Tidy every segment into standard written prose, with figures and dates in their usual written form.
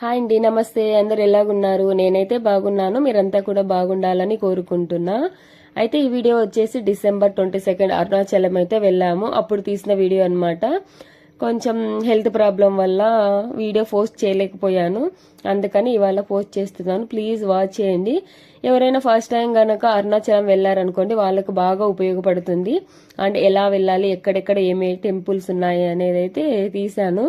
Hi అండి, నమస్తే. అందరు ఎలాగున్నారు? నేనైతే బాగున్నాను. మీరంతా కూడా బాగుండాలని కోరుకుంటున్నా. అయితే ఈ వీడియో వచ్చేసి December 22 అరుణాచలం అయితే వెళ్ళాము. అప్పుడు తీసిన వీడియో అన్నమాట. కొంచెం హెల్త్ ప్రాబ్లం వల్ల వీడియో పోస్ట్ చేయలేకపోయాను. అందుకని ఇవాళ పోస్ట్ చేస్తున్నాను. ప్లీజ్ వాచ్ చేయండి. ఎవరైనా ఫస్ట్ టైం గనక అరుణాచలం వెళ్ళారనుకోండి, వాళ్ళకు బాగా ఉపయోగపడుతుంది. అండ్ ఎలా వెళ్ళాలి, ఎక్కడెక్కడ ఏమేమి టెంపుల్స్ ఉన్నాయి అనేది అయితే తీశాను.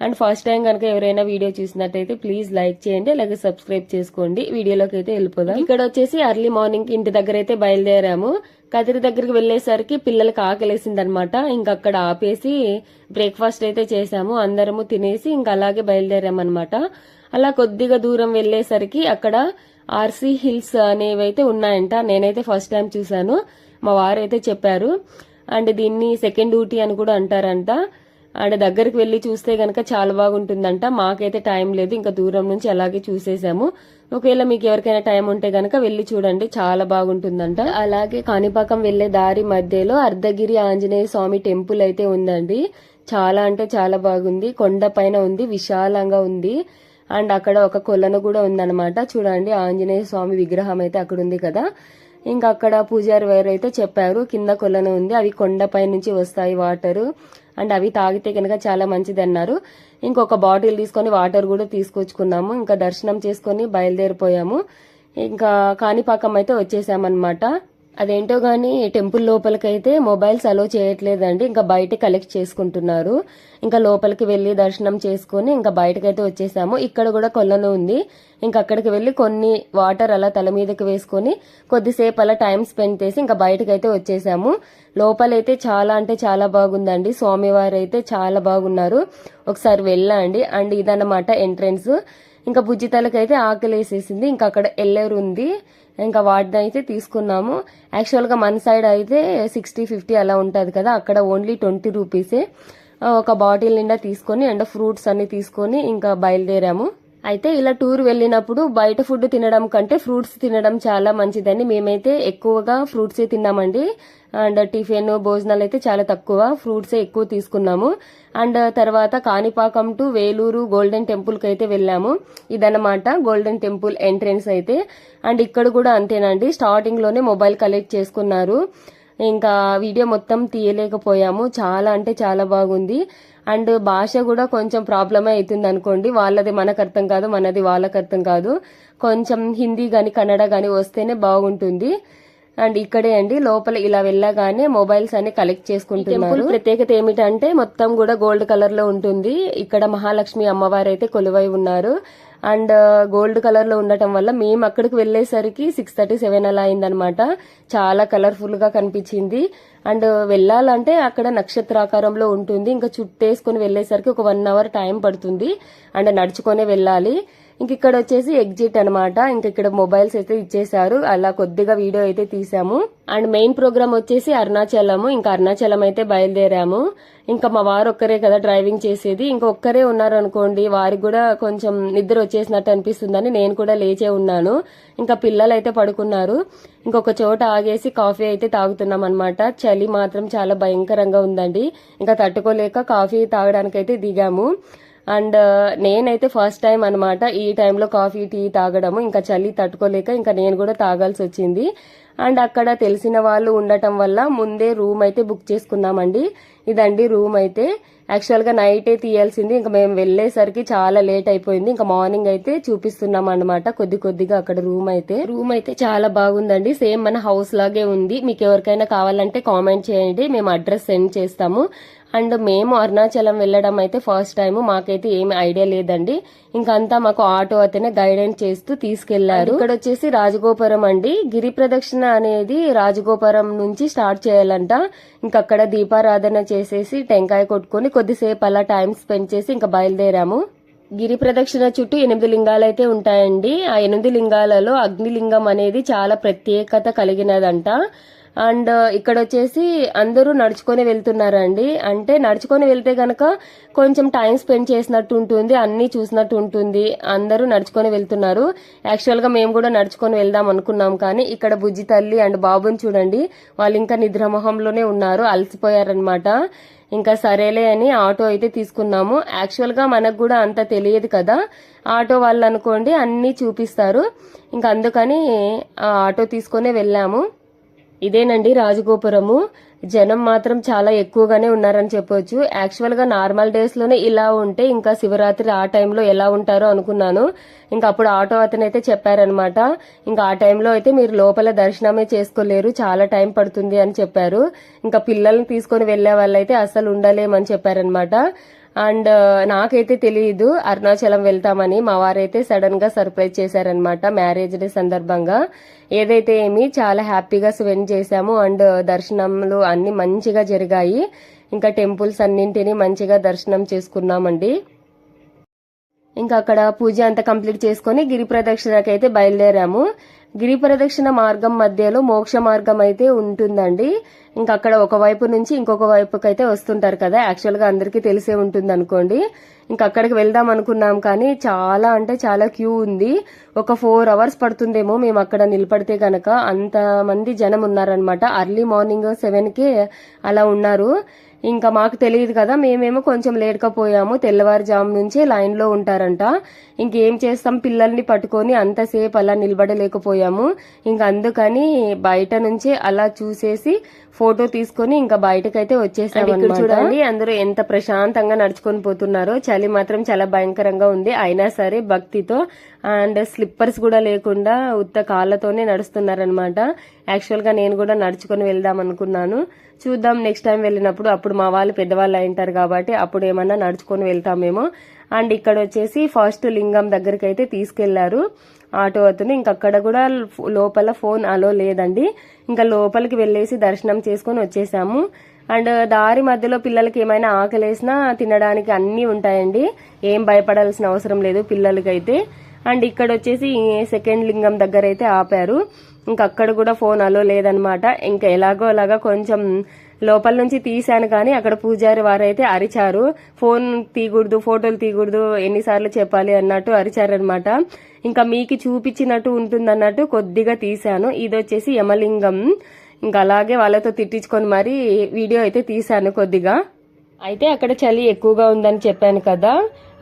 అండ్ ఫస్ట్ టైం కనుక ఎవరైనా వీడియో చూసినట్టయితే ప్లీజ్ లైక్ చేయండి, అలాగే సబ్స్క్రైబ్ చేసుకోండి. వీడియోలోకి అయితే వెళ్ళిపోదాం. ఇక్కడ వచ్చేసి ఎర్లీ మార్నింగ్ ఇంటి దగ్గర అయితే బయలుదేరాము. కదిరి దగ్గరికి వెళ్లేసరికి పిల్లలకి ఆకలేసింది అనమాట. ఇంక అక్కడ ఆపేసి బ్రేక్ఫాస్ట్ అయితే చేసాము. అందరము తినేసి ఇంక అలాగే బయలుదేరామన్నమాట. అలా కొద్దిగా దూరం వెళ్లేసరికి అక్కడ ఆర్సీ హిల్స్ అనేవి అయితే ఉన్నాయంట. నేనైతే ఫస్ట్ టైం చూసాను, మా వారైతే చెప్పారు. అండ్ దీన్ని సెకండ్ ఊటీ అని కూడా అంటారంట. అండ్ దగ్గరికి వెళ్లి చూస్తే గనక చాలా బాగుంటుందంట. మాకైతే టైం లేదు, ఇంకా దూరం నుంచి అలాగే చూసేసాము. ఒకవేళ మీకు ఎవరికైనా టైం ఉంటే గనక వెళ్లి చూడండి, చాలా బాగుంటుందంట. అలాగే కాణిపాకం వెళ్లే దారి మధ్యలో అర్ధగిరి ఆంజనేయ స్వామి టెంపుల్ అయితే ఉందండి. చాలా అంటే చాలా బాగుంది. కొండ పైన ఉంది, విశాలంగా ఉంది. అండ్ అక్కడ ఒక కొలను కూడా ఉందన్నమాట. చూడండి, ఆంజనేయ స్వామి విగ్రహం అయితే అక్కడ ఉంది కదా. ఇంకా అక్కడ పూజారి వారు అయితే చెప్పారు, కింద కొలను ఉంది, అవి కొండపై నుంచి వస్తాయి వాటరు. అండ్ అవి తాగితే కనుక చాలా మంచిది అన్నారు. ఇంకొక బాటిల్ తీసుకొని వాటర్ కూడా తీసుకొచ్చుకున్నాము. ఇంకా దర్శనం చేసుకుని బయలుదేరిపోయాము. ఇంకా కాణిపాకం అయితే వచ్చేసామన్నమాట. అదేంటో గానీ టెంపుల్ లోపలికైతే మొబైల్స్ అలో చేయట్లేదండి. ఇంకా బయట కలెక్ట్ చేసుకుంటున్నారు. ఇంకా లోపలికి వెళ్లి దర్శనం చేసుకుని ఇంకా బయటకైతే వచ్చేసాము. ఇక్కడ కూడా కొలను ఉంది. ఇంకా అక్కడికి వెళ్లి కొన్ని వాటర్ అలా తల మీదకి వేసుకుని కొద్దిసేపు అలా టైం స్పెండ్ చేసి ఇంకా బయటకైతే వచ్చేసాము. లోపలైతే చాలా అంటే చాలా బాగుందండి. స్వామివారు అయితే చాలా బాగున్నారు. ఒకసారి వెళ్ళండి. అండ్ ఇదన్నమాట ఎంట్రెన్స్. ఇంకా బుజ్జితలకైతే ఆకలేసేసింది. ఇంకా అక్కడ ఎల్లేరు ఉంది, ఇంకా వాటిని అయితే తీసుకున్నాము. యాక్చువల్ గా మన సైడ్ అయితే 60-50 అలా ఉంటది కదా, అక్కడ ఓన్లీ 20 రూపీసే. ఒక బాటిల్ నిండా తీసుకొని అండ్ ఫ్రూట్స్ అన్ని తీసుకొని ఇంకా బయలుదేరాము. అయితే ఇలా టూర్ వెళ్ళినప్పుడు బయట ఫుడ్ తినడం కంటే ఫ్రూట్స్ తినడం చాలా మంచిదని మేమైతే ఎక్కువగా ఫ్రూట్సే తిన్నామండి. అండ్ టిఫిన్ భోజనాలు అయితే చాలా తక్కువ, ఫ్రూట్సే ఎక్కువ తీసుకున్నాము. అండ్ తర్వాత Kanipakam to Vellore golden temple కి అయితే వెళ్ళాము. ఇదన్నమాట గోల్డెన్ టెంపుల్ ఎంట్రెన్స్ అయితే. అండ్ ఇక్కడ కూడా అంతేనండి, స్టార్టింగ్ లోనే మొబైల్ కలెక్ట్ చేసుకున్నారు. ఇంకా వీడియో మొత్తం తీయలేకపోయాము. చాలా అంటే చాలా బాగుంది. అండ్ భాష కూడా కొంచెం ప్రాబ్లమే అవుతుంది అనుకోండి. వాళ్ళది మనకు అర్థం కాదు, మనది వాళ్ళకి అర్థం కాదు. కొంచెం హిందీ గాని కన్నడ గాని వస్తేనే బాగుంటుంది. అండ్ ఇక్కడే అండి లోపల ఇలా వెళ్ళగానే మొబైల్స్ అన్ని కలెక్ట్ చేసుకుంటున్నారు. ప్రత్యేకత ఏమిటంటే మొత్తం కూడా గోల్డ్ కలర్ లో ఉంటుంది. ఇక్కడ మహాలక్ష్మి అమ్మవారు అయితే కొలువై ఉన్నారు. అండ్ గోల్డ్ కలర్ లో ఉండటం వల్ల మేము అక్కడికి వెళ్లేసరికి 6:37 అలా అయిందనమాట. చాలా కలర్ఫుల్ గా కనిపించింది. అండ్ వెళ్ళాలంటే అక్కడ నక్షత్రాకారంలో ఉంటుంది. ఇంకా చుట్టేసుకుని వెళ్లేసరికి ఒక 1 అవర్ టైం పడుతుంది. అండ్ నడుచుకునే వెళ్ళాలి. ఇంక ఇక్కడ వచ్చేసి ఎగ్జిట్ అనమాట. ఇంక ఇక్కడ మొబైల్స్ అయితే ఇచ్చేసారు. అలా కొద్దిగా వీడియో అయితే తీసాము. అండ్ మెయిన్ ప్రోగ్రామ్ వచ్చేసి అరుణాచలము. ఇంకా అరుణాచలం అయితే బయలుదేరాము. ఇంకా మా వారు ఒక్కరే కదా డ్రైవింగ్ చేసేది. ఇంకా ఒక్కరే ఉన్నారు అనుకోండి, వారికి కూడా కొంచెం నిద్ర వచ్చేసినట్టు అనిపిస్తుందని నేను కూడా లేచే ఉన్నాను. ఇంకా పిల్లలు అయితే పడుకున్నారు. ఇంకొక చోట ఆగేసి కాఫీ అయితే తాగుతున్నాం అనమాట. చలి మాత్రం చాలా భయంకరంగా ఉందండి. ఇంకా తట్టుకోలేక కాఫీ తాగడానికి అయితే దిగాము. అండ్ నేనైతే ఫస్ట్ టైం అనమాట ఈ టైంలో కాఫీ టీ తాగడము. ఇంకా చలి తట్టుకోలేక ఇంకా నేను కూడా తాగాల్సి వచ్చింది. అండ్ అక్కడ తెలిసిన వాళ్ళు ఉండటం వల్ల ముందే రూమ్ అయితే బుక్ చేసుకున్నామండి. ఇదండి రూమ్ అయితే. యాక్చువల్ గా నైటే తీయాల్సింది, ఇంకా మేము వెళ్లేసరికి చాలా లేట్ అయిపోయింది. ఇంకా మార్నింగ్ అయితే చూపిస్తున్నాం అనమాట కొద్ది కొద్దిగా అక్కడ రూమ్ అయితే చాలా బాగుందండి. సేమ్ మన హౌస్ లాగే ఉంది. మీకు ఎవరికైనా కావాలంటే కామెంట్ చేయండి, మేము అడ్రస్ సెండ్ చేస్తాము. అండ్ మేము అరుణాచలం వెళ్ళడం అయితే ఫస్ట్ టైం, మాకైతే ఏమి ఐడియా లేదండి. ఇంకంతా మాకు ఆటో అతనే గైడెన్స్ చేస్తూ తీసుకెళ్లారు. ఇక్కడ వచ్చేసి రాజగోపురం అండి. గిరి ప్రదక్షిణ అనేది రాజగోపురం నుంచి స్టార్ట్ చేయాలంట. ఇంకా అక్కడ దీపారాధన చేసేసి టెంకాయ కొట్టుకుని కొద్దిసేపు అలా టైం స్పెండ్ చేసి ఇంకా బయలుదేరాము. గిరి ప్రదక్షిణ చుట్టూ 8 లింగాలు అయితే ఉంటాయండి. ఆ 8 లింగాలలో అగ్నిలింగం అనేది చాలా ప్రత్యేకత కలిగినదంట. అండ్ ఇక్కడ వచ్చేసి అందరూ నడుచుకొని వెళ్తున్నారండి. అంటే నడుచుకొని వెళ్తే గనక కొంచెం టైం స్పెండ్ చేసినట్టు ఉంటుంది, అన్ని చూసినట్టు ఉంటుంది. అందరూ నడుచుకొని వెళ్తున్నారు. యాక్చువల్ గా మేము కూడా నడుచుకొని వెళ్దాం అనుకున్నాం, కానీ ఇక్కడ బుజ్జి తల్లి అండ్ బాబుని చూడండి, వాళ్ళు ఇంకా నిద్రమోహంలోనే ఉన్నారు, అలసిపోయారనమాట. ఇంకా సరేలే అని ఆటో అయితే తీసుకున్నాము. యాక్చువల్ గా మనకు కూడా అంత తెలియదు కదా, ఆటో వాళ్ళు అనుకోండి అన్ని చూపిస్తారు. ఇంకా అందుకని ఆ ఆటో తీసుకునే వెళ్ళాము. ఇదేనండి రాజగోపురము. జనం మాత్రం చాలా ఎక్కువగానే ఉన్నారని చెప్పొచ్చు. యాక్చువల్ గా నార్మల్ డేస్ లోనే ఇలా ఉంటే ఇంకా శివరాత్రి ఆ టైంలో ఎలా ఉంటారో అనుకున్నాను. ఇంకా అప్పుడు ఆటో అతనైతే చెప్పారనమాట, ఇంకా ఆ టైంలో అయితే మీరు లోపల దర్శనమే చేసుకోలేరు, చాలా టైం పడుతుంది అని చెప్పారు. ఇంకా పిల్లల్ని తీసుకొని వెళ్లే వాళ్ళైతే అసలు ఉండలేమని చెప్పారనమాట. అండ్ నాకైతే తెలియదు అరుణాచలం వెళ్తామని. మా వారైతే సడన్ గా సర్ప్రైజ్ చేశారనమాట మ్యారేజ్ డే సందర్భంగా. ఏదైతే ఏమి చాలా హ్యాపీగా స్పెండ్ చేశాము. అండ్ దర్శనములు అన్ని మంచిగా జరిగాయి. ఇంకా టెంపుల్స్ అన్నింటినీ మంచిగా దర్శనం చేసుకున్నామండి. ఇంకా అక్కడ పూజ అంతా కంప్లీట్ చేసుకుని గిరి ప్రదక్షిణకి అయితే బయలుదేరాము. గిరి ప్రదక్షిణ మార్గం మధ్యలో మోక్ష మార్గం అయితే ఉంటుందండి. ఇంకా అక్కడ ఒకవైపు నుంచి ఇంకొక వైపుకి అయితే వస్తుంటారు కదా, యాక్చువల్ గా అందరికీ తెలిసే ఉంటుంది అనుకోండి. ఇంకా అక్కడికి వెళ్దాం అనుకున్నాం, కానీ చాలా అంటే చాలా క్యూ ఉంది. ఒక 4 hours పడుతుందేమో మేము అక్కడ నిలబడితే గనక, అంత మంది జనం ఉన్నారనమాట. అర్లీ మార్నింగ్ 7కే అలా ఉన్నారు. ఇంకా మాకు తెలియదు కదా, మేమేమో కొంచెం లేట్గా పోయాము. తెల్లవారుజాము నుంచే లైన్ లో ఉంటారంట. ఇంకేం చేస్తాం, పిల్లల్ని పట్టుకొని అంతసేపు అలా నిలబడలేకపోయాము. ఇంకా అందుకని బయట నుంచే అలా చూసేసి ఫోటో తీసుకొని ఇంకా బయటకైతే వచ్చేసాము. ఇక్కడ చూడండి అందరూ ఎంత ప్రశాంతంగా నడుచుకొని పోతున్నారో. చలి మాత్రం చాలా భయంకరంగా ఉంది, అయినా సరే భక్తితో అండ్ స్లిప్పర్స్ కూడా లేకుండా ఉత్త కాళ్ళతోనే నడుస్తున్నారనమాట. యాక్చువల్ గా నేను కూడా నడుచుకొని వెళ్దాం అనుకున్నాను. చూద్దాం నెక్స్ట్ టైం వెళ్ళినప్పుడు. అప్పుడు మా వాళ్ళు పెద్దవాళ్ళు అయింటారు కాబట్టి అప్పుడు ఏమన్నా నడుచుకొని వెళ్తామేమో. అండ్ ఇక్కడ వచ్చేసి ఫస్ట్ లింగం దగ్గరికి అయితే తీసుకెళ్లారు ఆటో అతను. ఇంకక్కడ కూడా లోపల ఫోన్ అలో లేదండి. ఇంకా లోపలికి వెళ్ళేసి దర్శనం చేసుకొని వచ్చేసాము. అండ్ దారి మధ్యలో పిల్లలకి ఏమైనా ఆకలేసినా తినడానికి అన్ని ఉంటాయండి, ఏం భయపడాల్సిన అవసరం లేదు పిల్లలకైతే. అండ్ ఇక్కడ వచ్చేసి సెకండ్ లింగం దగ్గర అయితే ఆపారు. ఇంకా అక్కడ కూడా ఫోన్ అలో లేదనమాట. ఇంకా ఎలాగో అలాగా కొంచెం లోపల నుంచి తీశాను, కానీ అక్కడ పూజారి వారైతే అరిచారు, ఫోన్ తీయకూడదు, ఫోటోలు తీయకూడదు, ఎన్నిసార్లు చెప్పాలి అన్నట్టు అరిచారనమాట. ఇంకా మీకు చూపించినట్టు ఉంటుందన్నట్టు కొద్దిగా తీశాను. ఇది వచ్చేసి యమలింగం. ఇంకా అలాగే వాళ్ళతో తిట్టించుకొని మరి వీడియో అయితే తీశాను కొద్దిగా. అయితే అక్కడ చలి ఎక్కువగా ఉందని చెప్పాను కదా,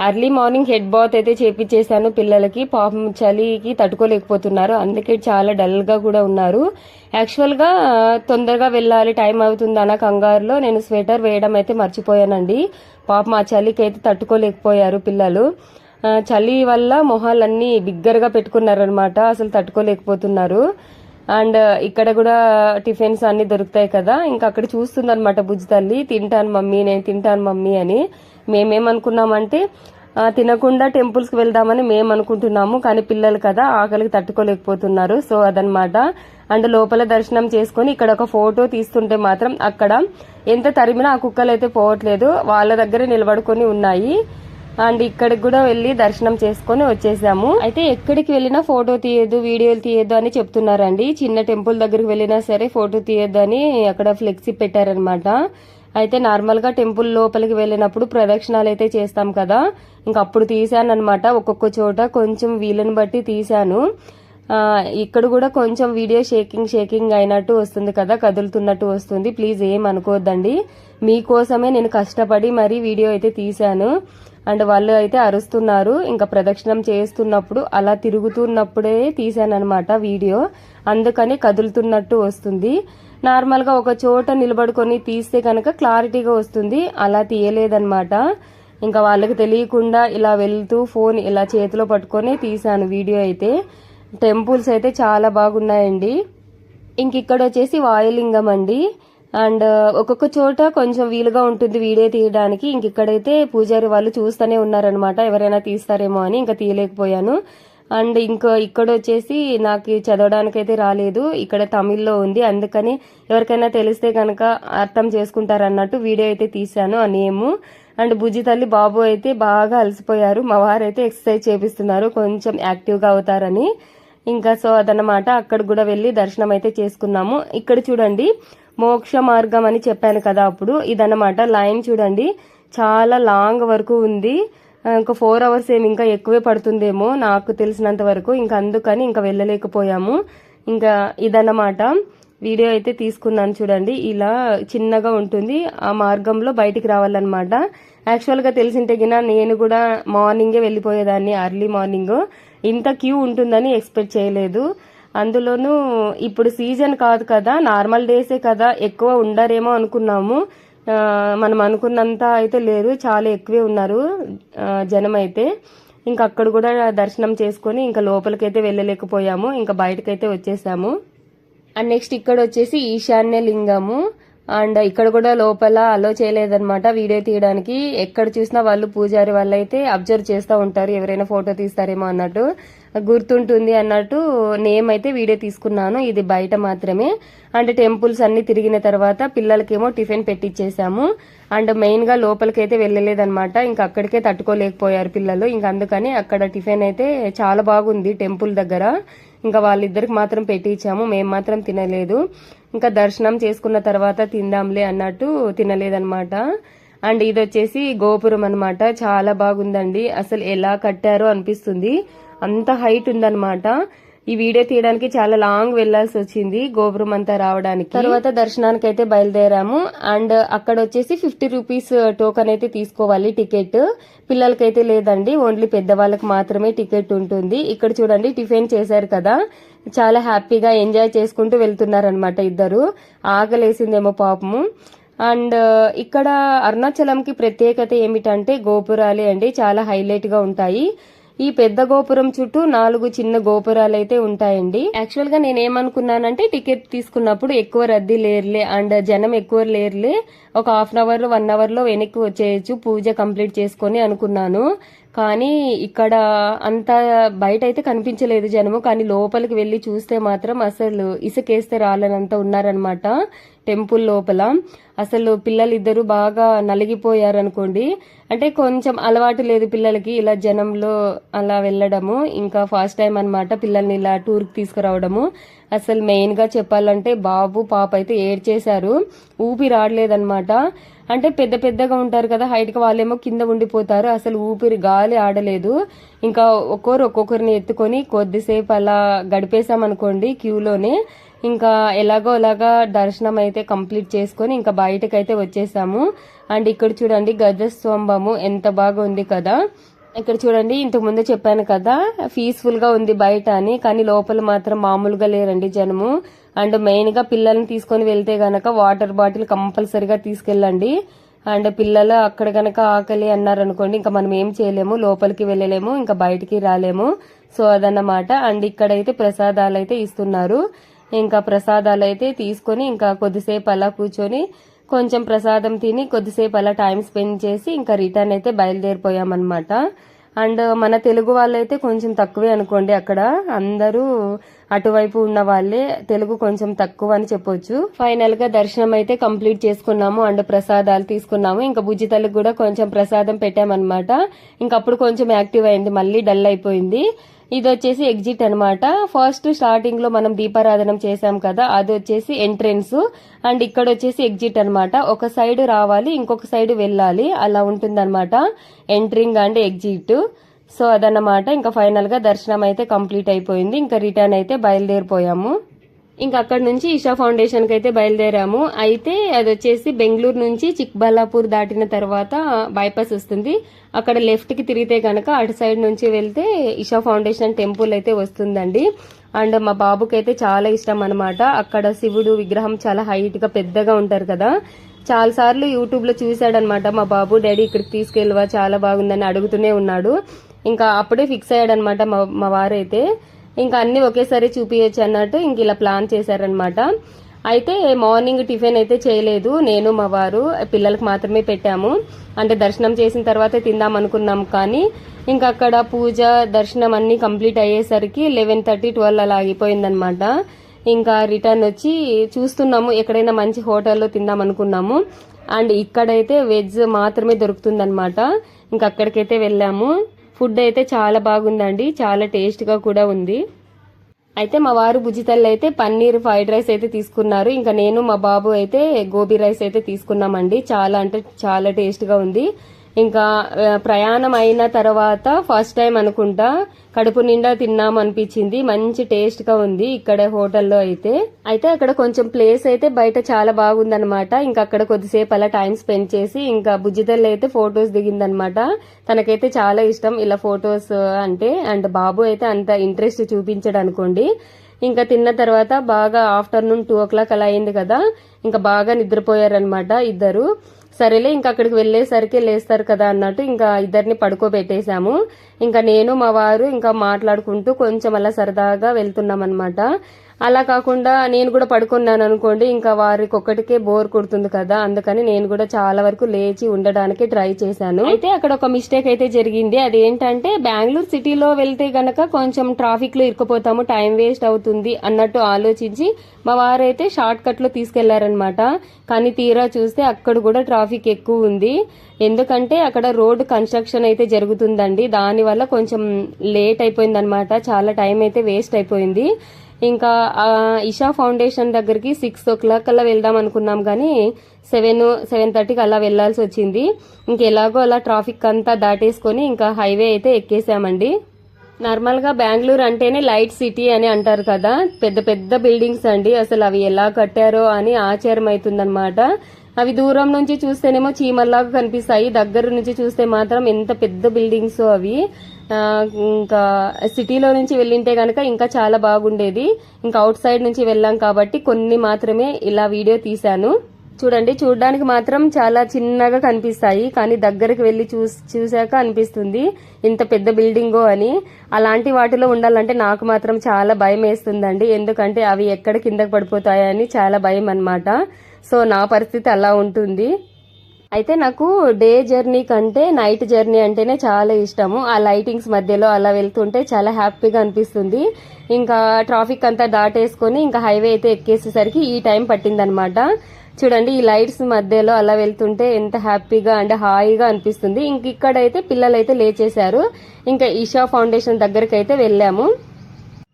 అర్లీ మార్నింగ్ హెడ్ బాత్ అయితే చేపించేశాను పిల్లలకి. పాపం చలికి తట్టుకోలేకపోతున్నారు, అందుకే చాలా డల్ గా కూడా ఉన్నారు. యాక్చువల్ గా తొందరగా వెళ్ళాలి, టైం అవుతుంది అన్న కంగారులో నేను స్వెటర్ వేయడం అయితే మర్చిపోయానండి. పాపం ఆ చలికి అయితే తట్టుకోలేకపోయారు పిల్లలు. చలి వల్ల మొహాలన్నీ బిగ్గరగా పెట్టుకున్నారనమాట, అసలు తట్టుకోలేకపోతున్నారు. అండ్ ఇక్కడ కూడా టిఫిన్స్ అన్ని దొరుకుతాయి కదా, ఇంకా అక్కడ చూస్తుందన్నమాట బుజ్జి తల్లి, తింటాను మమ్మీ, నేను తింటాను మమ్మీ అని. మేమేమనుకున్నామంటే తినకుండా టెంపుల్స్ కి వెళ్దామని మేము అనుకుంటున్నాము, కానీ పిల్లలు కదా ఆకలికి తట్టుకోలేకపోతున్నారు. సో అదనమాట. అండ్ లోపల దర్శనం చేసుకుని ఇక్కడ ఒక ఫోటో తీస్తుంటే మాత్రం అక్కడ ఎంత తరిమినా ఆ కుక్కలు అయితే పోవట్లేదు, వాళ్ళ దగ్గర నిలబడుకొని ఉన్నాయి. అండ్ ఇక్కడికి కూడా వెళ్లి దర్శనం చేసుకుని వచ్చేసాము. అయితే ఎక్కడికి వెళ్ళినా ఫోటో తీయద్దు, వీడియోలు తీయద్దు అని చెప్తున్నారండి. చిన్న టెంపుల్ దగ్గరికి వెళ్ళినా సరే ఫోటో తీయద్దు అని అక్కడ ఫ్లెక్సీ పెట్టారనమాట. అయితే నార్మల్ గా టెంపుల్ లోపలికి వెళ్ళినప్పుడు ప్రదక్షిణాలు అయితే చేస్తాం కదా, ఇంకా అప్పుడు తీసాను అనమాట. ఒక్కొక్క చోట కొంచెం వీలుని బట్టి తీసాను. ఇక్కడ కూడా కొంచెం వీడియో షేకింగ్ అయినట్టు వస్తుంది కదా, కదులుతున్నట్టు వస్తుంది. ప్లీజ్ ఏం అనుకోవద్దండి, మీకోసమే నేను కష్టపడి మరీ వీడియో అయితే తీసాను. అండ్ వాళ్ళు అయితే అరుస్తున్నారు. ఇంకా ప్రదక్షిణం చేస్తున్నప్పుడు అలా తిరుగుతున్నప్పుడే తీసానమాట వీడియో, అందుకని కదులుతున్నట్టు వస్తుంది. నార్మల్ గా ఒక చోట నిలబడుకొని తీస్తే కనుక క్లారిటీగా వస్తుంది, అలా తీయలేదన్నమాట. ఇంకా వాళ్ళకి తెలియకుండా ఇలా వెళ్తూ ఫోన్ ఇలా చేతిలో పట్టుకొని తీసాను వీడియో అయితే. టెంపుల్స్ అయితే చాలా బాగున్నాయండి. ఇంక ఇక్కడ వచ్చేసి వాయులింగం అండి. అండ్ ఒక్కొక్క చోట కొంచెం వీలుగా ఉంటుంది వీడియో తీయడానికి. ఇంక ఇక్కడైతే పూజారి వాళ్ళు చూస్తూనే ఉన్నారనమాట, ఎవరైనా తీస్తారేమో అని. ఇంకా తీయలేకపోయాను. అండ్ ఇక్కడ వచ్చేసి నాకు చదవడానికైతే రాలేదు, ఇక్కడ తమిళ్లో ఉంది, అందుకని ఎవరికైనా తెలిస్తే కనుక అర్థం చేసుకుంటారన్నట్టు వీడియో అయితే తీశాను ఆ నేము. అండ్ బుజ్జి తల్లి బాబు అయితే బాగా అలసిపోయారు, మా వారైతే ఎక్సర్సైజ్ చేపిస్తున్నారు కొంచెం యాక్టివ్గా అవుతారని. ఇంకా సో అదనమాట అక్కడ కూడా వెళ్ళి దర్శనం అయితే చేసుకున్నాము. ఇక్కడ చూడండి మోక్ష మార్గం అని చెప్పాను కదా అప్పుడు, ఇదన్నమాట లైన్ చూడండి చాలా లాంగ్ వరకు ఉంది. ఇంకా 4 hours ఏమి ఇంకా ఎక్కువే పడుతుందేమో నాకు తెలిసినంత వరకు, ఇంకా అందుకని ఇంకా వెళ్ళలేకపోయాము. ఇంకా ఇదన్నమాట వీడియో అయితే తీసుకున్నాను చూడండి. ఇలా చిన్నగా ఉంటుంది, ఆ మార్గంలో బయటికి రావాలన్నమాట. యాక్చువల్గా తెలిసింటే గిన నేను కూడా మార్నింగే వెళ్ళిపోయేదాన్ని, ఎర్లీ మార్నింగ్. ఇంత క్యూ ఉంటుందని ఎక్స్పెక్ట్ చేయలేదు. అందులోనూ ఇప్పుడు సీజన్ కాదు కదా, నార్మల్ డేసే కదా, ఎక్కువ ఉండరేమో అనుకున్నాము. మనం అనుకున్నంత అయితే లేరు, చాలా ఎక్కువే ఉన్నారు జనం అయితే. ఇంకా అక్కడ కూడా దర్శనం చేసుకొని ఇంకా లోపలికైతే వెళ్ళలేకపోయాము, ఇంకా బయటకైతే వచ్చేసాము. అండ్ నెక్స్ట్ ఇక్కడ వచ్చేసి ఈశాన్య లింగము. అండ్ ఇక్కడ కూడా లోపల అలో చేయలేదన్నమాట వీడియో తీయడానికి. ఎక్కడ చూసినా వాళ్ళు పూజారి వాళ్ళు అయితే అబ్జర్వ్ చేస్తూ ఉంటారు, ఎవరైనా ఫోటో తీస్తారేమో అన్నట్టు, గుర్తుంటుంది అన్నట్టు నేమ్ అయితే వీడియో తీసుకున్నాను. ఇది బయట మాత్రమే. అండ్ టెంపుల్స్ అన్ని తిరిగిన తర్వాత పిల్లలకేమో టిఫిన్ పెట్టించేసాము. అండ్ మెయిన్ గా లోపలికైతే వెళ్ళలేదన్నమాట, ఇంకా అక్కడికే తట్టుకోలేకపోయారు పిల్లలు. ఇంకా అందుకని అక్కడ టిఫిన్ అయితే చాలా బాగుంది టెంపుల్ దగ్గర, ఇంకా వాళ్ళిద్దరికి మాత్రం పెట్టించాము, మేము మాత్రం తినలేదు. ఇంకా దర్శనం చేసుకున్న తర్వాత తిందాంలే అన్నట్టు తినలేదన్నమాట. అండ్ ఇది వచ్చేసి గోపురం అన్నమాట, చాలా బాగుందండి. అసలు ఎలా కట్టారో అనిపిస్తుంది, అంత హైట్ ఉందన్నమాట. ఈ వీడియో తీయడానికి చాలా లాంగ్ వెళ్లాల్సి వచ్చింది గోపురం అంతా రావడానికి. తర్వాత దర్శనానికి అయితే బయలుదేరాము. అండ్ అక్కడ వచ్చేసి 50 రూపీస్ టోకన్ అయితే తీసుకోవాలి టికెట్. పిల్లలకైతే లేదండి, ఓన్లీ పెద్దవాళ్ళకి మాత్రమే టికెట్ ఉంటుంది. ఇక్కడ చూడండి టిఫిన్ చేశారు కదా, చాలా హ్యాపీగా ఎంజాయ్ చేసుకుంటూ వెళ్తున్నారనమాట ఇద్దరు. ఆకలేసిందేమో పాపము. అండ్ ఇక్కడ అరుణాచలంకి ప్రత్యేకత ఏమిటంటే గోపురాలే అండి, చాలా హైలైట్ గా ఉంటాయి. ఈ పెద్ద గోపురం చుట్టూ 4 చిన్న గోపురాలు అయితే ఉంటాయండి. యాక్చువల్ గా నేనేమనుకున్నానంటే టికెట్ తీసుకున్నప్పుడు ఎక్కువ రద్దీ లేరులే అండ్ జనం ఎక్కువ లేరులే, ఒక 1/2 hour 1 hour లో వెనక్కి వచ్చేయచ్చు పూజ కంప్లీట్ చేసుకొని అనుకున్నాను. కానీ ఇక్కడ అంత బయట అయితే కనిపించలేదు జనము, కానీ లోపలికి వెళ్లి చూస్తే మాత్రం అసలు ఇసుకేస్తే రాలనంత ఉన్నారనమాట టెంపుల్ లోపల. అసలు పిల్లలిద్దరూ బాగా నలిగిపోయారనుకోండి. అంటే కొంచెం అలవాటు లేదు పిల్లలకి ఇలా జనంలో అలా వెళ్ళడము, ఇంకా ఫస్ట్ టైం అనమాట పిల్లల్ని ఇలా టూర్కి తీసుకురావడము. అసలు మెయిన్ గా చెప్పాలంటే బాబు పాప అయితే ఏడ్చేశారు, ఊపిరి ఆడలేదన్నమాట. అంటే పెద్ద పెద్దగా ఉంటారు కదా హైట్ గా, వాళ్ళేమో కింద ఉండిపోతారు, అసలు ఊపిరి గాలి ఆడలేదు. ఇంకా ఒక్కొక్కరిని ఎత్తుకొని కొద్దిసేపు అలా గడిపేశామనుకోండి క్యూలోనే. ఇంకా ఎలాగో అలాగా దర్శనం అయితే కంప్లీట్ చేసుకొని ఇంకా బయటకైతే వచ్చేసాము. అండ్ ఇక్కడ చూడండి గజస్తంభము ఎంత బాగా ఉంది కదా. ఇక్కడ చూడండి ఇంతకు ముందు చెప్పాను కదా పీస్ఫుల్ గా ఉంది బయట అని, కానీ లోపల మాత్రం మామూలుగా లేరండి జనము. అండ్ మెయిన్ గా పిల్లల్ని తీసుకొని వెళ్తే గనక వాటర్ బాటిల్ కంపల్సరీగా తీసుకెళ్ళండి. అండ్ పిల్లలు అక్కడ గనక ఆకలి అన్నారనుకోండి ఇంకా మనం ఏం చేయలేము, లోపలికి వెళ్ళలేము, ఇంకా బయటికి రాలేము. సో అదన్నమాట. అండ్ ఇక్కడైతే ప్రసాదాలు అయితే ఇస్తున్నారు. ఇంకా ప్రసాదాలు అయితే తీసుకొని ఇంకా కొద్దిసేపు అలా కూర్చొని కొంచెం ప్రసాదం తిని కొద్దిసేపు అలా టైం స్పెండ్ చేసి ఇంకా రిటర్న్ అయితే బయలుదేరిపోయామన్నమాట. అండ్ మన తెలుగు వాళ్ళైతే కొంచెం తక్కువే అనుకోండి, అక్కడ అందరూ అటువైపు ఉన్న వాళ్ళే, తెలుగు కొంచెం తక్కువ అని చెప్పొచ్చు. ఫైనల్ గా దర్శనం అయితే కంప్లీట్ చేసుకున్నాము అండ్ ప్రసాదాలు తీసుకున్నాము. ఇంకా బుజ్జి తల్లికి కూడా కొంచెం ప్రసాదం పెట్టామన్నమాట. ఇంకా అప్పుడు కొంచెం యాక్టివ్ అయింది, మళ్ళీ డల్ అయిపోయింది. ఇది వచ్చేసి ఎగ్జిట్ అనమాట. ఫస్ట్ స్టార్టింగ్ లో మనం దీపారాధనం చేసాం కదా, అది వచ్చేసి ఎంట్రెన్స్. అండ్ ఇక్కడ వచ్చేసి ఎగ్జిట్ అనమాట. ఒక సైడ్ రావాలి, ఇంకొక సైడ్ వెళ్ళాలి, అలా ఉంటుందన్నమాట ఎంట్రింగ్ అండ్ ఎగ్జిట్. సో అదన్నమాట. ఇంకా ఫైనల్ గా దర్శనం అయితే కంప్లీట్ అయిపోయింది. ఇంకా రిటర్న్ అయితే బయలుదేరిపోయాము. ఇంకా అక్కడ నుంచి ఇషా ఫౌండేషన్ కి అయితే బయలుదేరాము. అయితే అది వచ్చేసి బెంగళూరు నుంచి చిక్బల్లాపూర్ దాటిన తర్వాత బైపాస్ వస్తుంది, అక్కడ లెఫ్ట్ కి తిరిగితే గనక అటు సైడ్ నుంచి వెళ్తే ఇషా ఫౌండేషన్ టెంపుల్ అయితే వస్తుందండి. అండ్ మా బాబుకి అయితే చాలా ఇష్టం అనమాట. అక్కడ శివుడు విగ్రహం చాలా హైట్ గా పెద్దగా ఉంటారు కదా, చాలా సార్లు యూట్యూబ్ లో చూసాడనమాట మా బాబు, డాడీ ఇక్కడికి తీసుకెళ్ళవా చాలా బాగుందని అడుగుతూనే ఉన్నాడు. ఇంకా అప్పుడే ఫిక్స్ అయ్యాడనమాట మా వారైతే. ఇంకా అన్ని ఒకేసారి చూపించచ్చు అన్నట్టు ఇంక ఇలా ప్లాన్ చేశారనమాట. అయితే మార్నింగ్ టిఫిన్ అయితే చేయలేదు, నేను మా వారు పిల్లలకు మాత్రమే పెట్టాము. అంటే దర్శనం చేసిన తర్వాత తిందాం అనుకున్నాం, కానీ ఇంకా అక్కడ పూజ దర్శనం అన్ని కంప్లీట్ అయ్యేసరికి 11:30 12 అలా ఆగిపోయిందనమాట. ఇంకా రిటర్న్ వచ్చి చూస్తున్నాము ఎక్కడైనా మంచి హోటల్లో తిందాం అనుకున్నాము. అండ్ ఇక్కడైతే వెజ్ మాత్రమే దొరుకుతుందనమాట. ఇంకా అక్కడికైతే వెళ్ళాము. ఫుడ్ అయితే చాలా బాగుందండి, చాలా టేస్ట్ గా కూడా ఉంది. అయితే మా వారు బుజ్జితల్లి అయితే పన్నీర్ ఫ్రైడ్ రైస్ అయితే తీసుకున్నారు. ఇంకా నేను మా బాబు అయితే గోబీ రైస్ అయితే తీసుకున్నామండి. చాలా అంటే చాలా టేస్ట్ గా ఉంది. ఇంకా ప్రయాణం అయిన తర్వాత ఫస్ట్ టైం అనుకుంటా కడుపు నిండా తిన్నాం అనిపించింది. మంచి టేస్ట్ గా ఉంది ఇక్కడ హోటల్లో అయితే అక్కడ కొంచెం ప్లేస్ అయితే బయట చాలా బాగుందనమాట. ఇంకా అక్కడ కొద్దిసేపు అలా టైం స్పెండ్ చేసి ఇంకా బుజ్జితల్లి అయితే ఫొటోస్ దిగిందనమాట. తనకైతే చాలా ఇష్టం ఇలా ఫొటోస్ అంటే. అండ్ బాబు అయితే అంత ఇంట్రెస్ట్ చూపించడు అనుకోండి. ఇంకా తిన్న తర్వాత బాగా ఆఫ్టర్నూన్ 2 o'clock అలా అయింది కదా, ఇంకా బాగా నిద్రపోయారనమాట ఇద్దరు. సరేలే ఇంకా అక్కడికి వెళ్లేసరికి లేస్తారు కదా అన్నట్టు ఇంకా ఇద్దరిని పడుకోబెట్టేశాము. ఇంకా నేను మా వారు ఇంకా మాట్లాడుకుంటూ కొంచెం అలా సరదాగా వెళ్తున్నాం అనమాట. అలా కాకుండా నేను కూడా పడుకున్నాను అనుకోండి, ఇంకా వారికి ఒక్కటికే బోర్ కొడుతుంది కదా, అందుకని నేను కూడా చాలా వరకు లేచి ఉండడానికి ట్రై చేశాను. అయితే అక్కడ ఒక మిస్టేక్ అయితే జరిగింది. అదేంటంటే బెంగళూరు సిటీలో వెళ్తే గనక కొంచెం ట్రాఫిక్ లో ఇరుక్కుపోతాము, టైం వేస్ట్ అవుతుంది అన్నట్టు ఆలోచించి మా వారైతే షార్ట్ కట్ లో తీసుకెళ్లారనమాట. కానీ తీరా చూస్తే అక్కడ కూడా ట్రాఫిక్ ఎక్కువ ఉంది. ఎందుకంటే అక్కడ రోడ్ కన్స్ట్రక్షన్ అయితే జరుగుతుందండి, దానివల్ల కొంచెం లేట్ అయిపోయింది అనమాట. చాలా టైం అయితే వేస్ట్ అయిపోయింది. ఇంకా ఇషా ఫౌండేషన్ దగ్గరికి 6 o'clock అలా వెళ్దాం అనుకున్నాం కానీ 7:30కి అలా వెళ్లాల్సి వచ్చింది. ఇంకెలాగో అలా ట్రాఫిక్ అంతా దాటేసుకొని ఇంకా హైవే అయితే ఎక్కేసామండి. నార్మల్ గా బెంగళూరు అంటేనే లైట్ సిటీ అని అంటారు కదా, పెద్ద పెద్ద బిల్డింగ్స్ అండి. అసలు అవి ఎలా కట్టారో అని ఆశ్చర్యం అవుతుందన్నమాట. అవి దూరం నుంచి చూస్తేనేమో చీమల్లాగా కనిపిస్తాయి, దగ్గర నుంచి చూస్తే మాత్రం ఎంత పెద్ద బిల్డింగ్స్ అవి. ఇంకా సిటీలో నుంచి వెళ్ళింటే గనక ఇంకా చాలా బాగుండేది. ఇంకా అవుట్ సైడ్ నుంచి వెళ్ళాం కాబట్టి కొన్ని మాత్రమే ఇలా వీడియో తీశాను. చూడండి, చూడడానికి మాత్రం చాలా చిన్నగా కనిపిస్తాయి, కానీ దగ్గరికి వెళ్లి చూశాక అనిపిస్తుంది ఇంత పెద్ద బిల్డింగో అని. అలాంటి వాటిలో ఉండాలంటే నాకు మాత్రం చాలా భయం వేస్తుందండి, ఎందుకంటే అవి ఎక్కడ కిందకి పడిపోతాయని చాలా భయం అన్నమాట. సో నా పరిస్థితి అలా ఉంటుంది. అయితే నాకు డే జర్నీ కంటే నైట్ జర్నీ అంటేనే చాలా ఇష్టము. ఆ లైటింగ్స్ మధ్యలో అలా వెళ్తుంటే చాలా హ్యాపీగా అనిపిస్తుంది. ఇంకా ట్రాఫిక్ అంతా దాటేసుకొని ఇంకా హైవే అయితే ఎక్కేసేసరికి ఈ టైం పట్టిందనమాట. చూడండి, ఈ లైట్స్ మధ్యలో అలా వెళ్తుంటే ఎంత హ్యాపీగా అంటే హాయిగా అనిపిస్తుంది. ఇంక ఇక్కడైతే పిల్లలైతే లేచేశారు. ఇంకా ఈషా ఫౌండేషన్ దగ్గరికి అయితే వెళ్ళాము.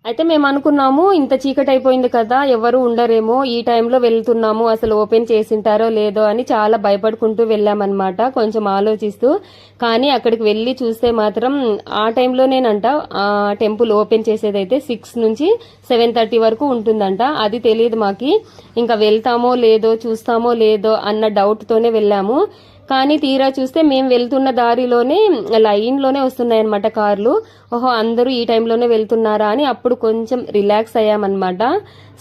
అయితే మేము అనుకున్నాము ఇంత చీకటి అయిపోయింది కదా, ఎవరు ఉండరేమో, ఈ టైంలో వెళ్తున్నాము, అసలు ఓపెన్ చేసింటారో లేదో అని చాలా భయపడుకుంటూ వెళ్ళామన్నమాట, కొంచెం ఆలోచిస్తూ. కానీ అక్కడికి వెళ్ళి చూస్తే మాత్రం ఆ టైంలోనేనంట ఆ టెంపుల్ ఓపెన్ చేసేదైతే 6 నుంచి 7:30 వరకు ఉంటుందంట. అది తెలియదు మాకి. ఇంకా వెళ్తామో లేదో చూస్తామో లేదో అన్న డౌట్ తోనే వెళ్ళాము. కానీ తీరా చూస్తే మేము వెళ్తున్న దారిలోనే లైన్లోనే వస్తున్నాయన్నమాట కార్లు. ఓహో, అందరూ ఈ టైంలోనే వెళ్తున్నారా అని అప్పుడు కొంచెం రిలాక్స్ అయ్యామన్నమాట.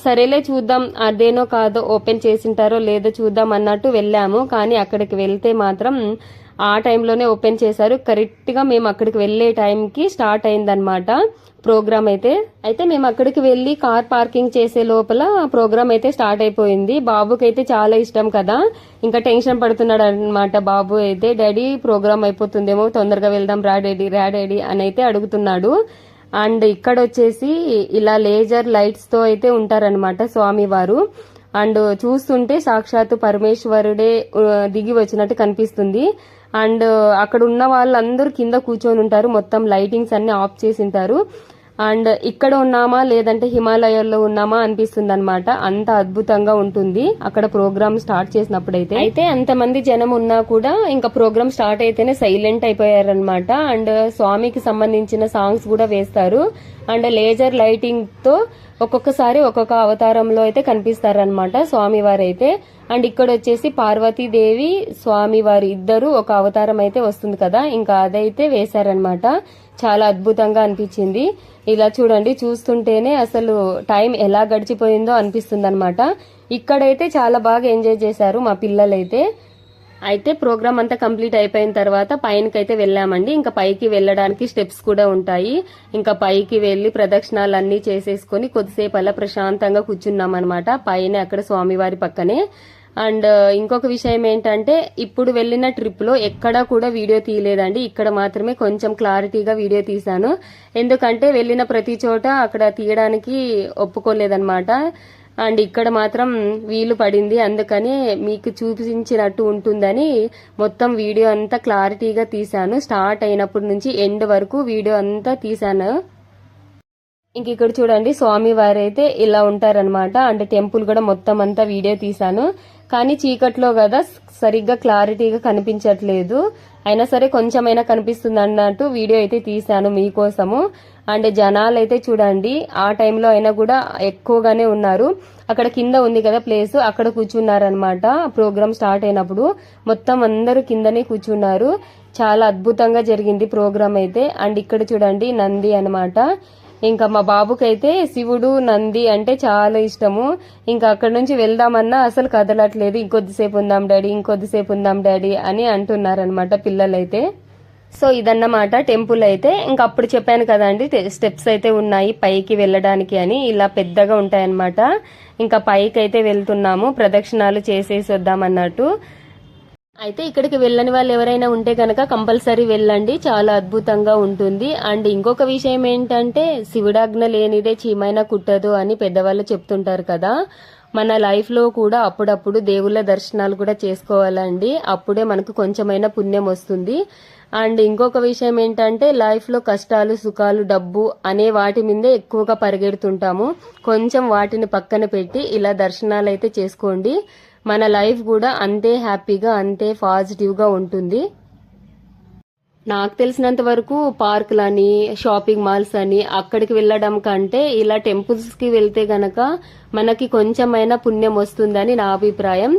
సరేలే చూద్దాం, అదేనో కాదో ఓపెన్ చేసింటారో లేదో చూద్దాం అన్నట్టు వెళ్ళాము. కానీ అక్కడికి వెళ్తే మాత్రం ఆ టైంలోనే ఓపెన్ చేశారు. కరెక్ట్ గా మేము అక్కడికి వెళ్లే టైంకి స్టార్ట్ అయిందనమాట ప్రోగ్రామ్ అయితే మేము అక్కడికి వెళ్లి కార్ పార్కింగ్ చేసే లోపల ప్రోగ్రామ్ అయితే స్టార్ట్ అయిపోయింది. బాబుకి అయితే చాలా ఇష్టం కదా, ఇంకా టెన్షన్ పడుతున్నాడు అనమాట బాబు అయితే. డాడీ ప్రోగ్రామ్ అయిపోతుందేమో, తొందరగా వెళ్దాం, రా డాడీ అని అయితే అడుగుతున్నాడు. అండ్ ఇక్కడ వచ్చేసి ఇలా లేజర్ లైట్స్ తో అయితే ఉంటారనమాట స్వామివారు. అండ్ చూస్తుంటే సాక్షాత్తు పరమేశ్వరుడే దిగి వచ్చినట్టు కనిపిస్తుంది. అండ్ అక్కడ ఉన్న వాళ్ళందరూ కింద కూర్చొని ఉంటారు, మొత్తం లైటింగ్స్ అన్ని ఆఫ్ చేసి ఉంటారు. అండ్ ఇక్కడ ఉన్నామా లేదంటే హిమాలయాల్లో ఉన్నామా అనిపిస్తుంది అనమాట, అంత అద్భుతంగా ఉంటుంది అక్కడ ప్రోగ్రామ్ స్టార్ట్ చేసినప్పుడైతే. అయితే అంతమంది జనం ఉన్నా కూడా ఇంకా ప్రోగ్రామ్ స్టార్ట్ అయితేనే సైలెంట్ అయిపోయారనమాట. అండ్ స్వామికి సంబంధించిన సాంగ్స్ కూడా వేస్తారు. అండ్ లేజర్ లైటింగ్ తో ఒక్కొక్కసారి ఒక్కొక్క అవతారంలో అయితే కనిపిస్తారనమాట స్వామివారు అయితే. అండ్ ఇక్కడ వచ్చేసి పార్వతీదేవి స్వామివారు ఇద్దరు ఒక అవతారం అయితే వస్తుంది కదా, ఇంకా అదైతే వేశారనమాట. చాలా అద్భుతంగా అనిపించింది. ఇలా చూడండి, చూస్తుంటేనే అసలు టైం ఎలా గడిచిపోయిందో అనిపిస్తుంది అనమాట. ఇక్కడైతే చాలా బాగా ఎంజాయ్ చేశారు మా పిల్లలైతే. అయితే ప్రోగ్రామ్ అంతా కంప్లీట్ అయిపోయిన తర్వాత పైనకైతే వెళ్ళామండి. ఇంకా పైకి వెళ్ళడానికి స్టెప్స్ కూడా ఉంటాయి. ఇంకా పైకి వెళ్లి ప్రదక్షిణాలు అన్ని చేసేసుకుని కొద్దిసేపు అలా ప్రశాంతంగా కూర్చున్నాం అనమాట పైన అక్కడ స్వామివారి పక్కనే. అండ్ ఇంకొక విషయం ఏంటంటే ఇప్పుడు వెళ్ళిన ట్రిప్ లో ఎక్కడా కూడా వీడియో తీయలేదండి, ఇక్కడ మాత్రమే కొంచెం క్లారిటీగా వీడియో తీశాను. ఎందుకంటే వెళ్ళిన ప్రతి చోట అక్కడ తీయడానికి ఒప్పుకోలేదన్నమాట. అండ్ ఇక్కడ మాత్రం వీలు పడింది, అందుకని మీకు చూపించినట్టు ఉంటుందని మొత్తం వీడియో అంతా క్లారిటీగా తీశాను. స్టార్ట్ అయినప్పటి నుంచి ఎండ్ వరకు వీడియో అంతా తీశాను. ఇంక ఇక్కడ చూడండి స్వామి వారైతే ఇలా ఉంటారనమాట. అంటే టెంపుల్ కూడా మొత్తం అంతా వీడియో తీసాను, కానీ చీకట్లో కదా సరిగ్గా క్లారిటీగా కనిపించట్లేదు. అయినా సరే కొంచెమైనా కనిపిస్తుంది అన్నట్టు వీడియో అయితే తీసాను మీకోసము. అండ్ జనాలు అయితే చూడండి ఆ టైంలో అయినా కూడా ఎక్కువగానే ఉన్నారు. అక్కడ కింద ఉంది కదా ప్లేస్, అక్కడ కూర్చున్నారనమాట. ప్రోగ్రామ్ స్టార్ట్ అయినప్పుడు మొత్తం అందరూ కిందనే కూర్చున్నారు. చాలా అద్భుతంగా జరిగింది ప్రోగ్రామ్ అయితే. అండ్ ఇక్కడ చూడండి నంది అనమాట. ఇంకా మా బాబుకైతే శివుడు నంది అంటే చాలా ఇష్టము. ఇంకా అక్కడ నుంచి వెళ్దామన్నా అసలు కదలట్లేదు. ఇంకొద్దిసేపు ఉందాం డాడీ, ఇంకొద్దిసేపు ఉందాం డాడీ అని అంటున్నారనమాట పిల్లలైతే. సో ఇదన్నమాట టెంపుల్ అయితే. ఇంకా అప్పుడు చెప్పాను కదండి స్టెప్స్ అయితే ఉన్నాయి పైకి వెళ్ళడానికి అని, ఇలా పెద్దగా ఉంటాయన్నమాట. ఇంకా పైకి అయితే వెళ్తున్నాము, ప్రదక్షిణాలు చేసేసి వద్దామన్నట్టు. అయితే ఇక్కడికి వెళ్ళని వాళ్ళు ఎవరైనా ఉంటే కనుక కంపల్సరీ వెళ్ళండి, చాలా అద్భుతంగా ఉంటుంది. అండ్ ఇంకొక విషయం ఏంటంటే శివుడాజ్ఞ లేనిదే చీమైనా కుట్టదు అని పెద్దవాళ్ళు చెప్తుంటారు కదా. మన లైఫ్ లో కూడా అప్పుడప్పుడు దేవుళ్ళ దర్శనాలు కూడా చేసుకోవాలండి, అప్పుడే మనకు కొంచెమైనా పుణ్యం వస్తుంది. అండ్ ఇంకొక విషయం ఏంటంటే లైఫ్ లో కష్టాలు సుఖాలు డబ్బు అనే వాటి మీదే ఎక్కువగా పరిగెడుతుంటాము. కొంచెం వాటిని పక్కన పెట్టి ఇలా దర్శనాలు అయితే చేసుకోండి, మన లైఫ్ కూడా అంతే హ్యాపీగా అంతే పాజిటివ్ గా ఉంటుంది. నాకు తెలిసినంత వరకు పార్కులని షాపింగ్ మాల్స్ అని అక్కడికి వెళ్ళడం కంటే ఇలా టెంపుల్స్ కి వెళ్తే గనక మనకి కొంచెమైనా పుణ్యం వస్తుందని నా అభిప్రాయం.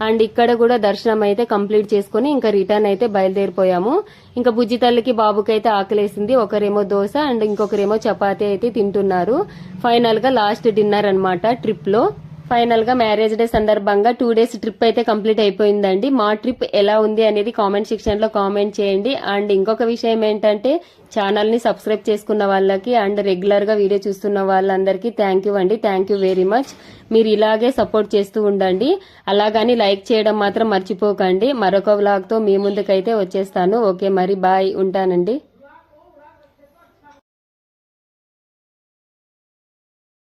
అండ్ ఇక్కడ కూడా దర్శనం అయితే కంప్లీట్ చేసుకుని ఇంకా రిటర్న్ అయితే బయలుదేరిపోయాము. ఇంకా బుజ్జి తల్లికి బాబుకి అయితే ఆకలేసింది, ఒకరేమో దోశ అండ్ ఇంకొకరేమో చపాతీ అయితే తింటున్నారు. ఫైనల్ గా లాస్ట్ డిన్నర్ అన్నమాట ట్రిప్ లో. ఫైనల్ గా మ్యారేజ్ డే సందర్భంగా 2 days ట్రిప్ అయితే కంప్లీట్ అయిపోయిందండి. మా ట్రిప్ ఎలా ఉంది అనేది కామెంట్ సెక్షన్ లో కామెంట్ చేయండి. అండ్ ఇంకొక విషయం ఏంటంటే ఛానల్ ని సబ్స్క్రైబ్ చేసుకున్న వాళ్ళకి అండ్ రెగ్యులర్ గా వీడియో చూస్తున్న వాళ్ళందరికీ థ్యాంక్ యూ అండి, థ్యాంక్ యూ వెరీ మచ్. మీరు ఇలాగే సపోర్ట్ చేస్తూ ఉండండి, అలాగని లైక్ చేయడం మాత్రం మర్చిపోకండి. మరొక వ్లాగ్ తో మీ ముందుకైతే వచ్చేస్తాను. ఓకే మరి బాయ్, ఉంటానండి.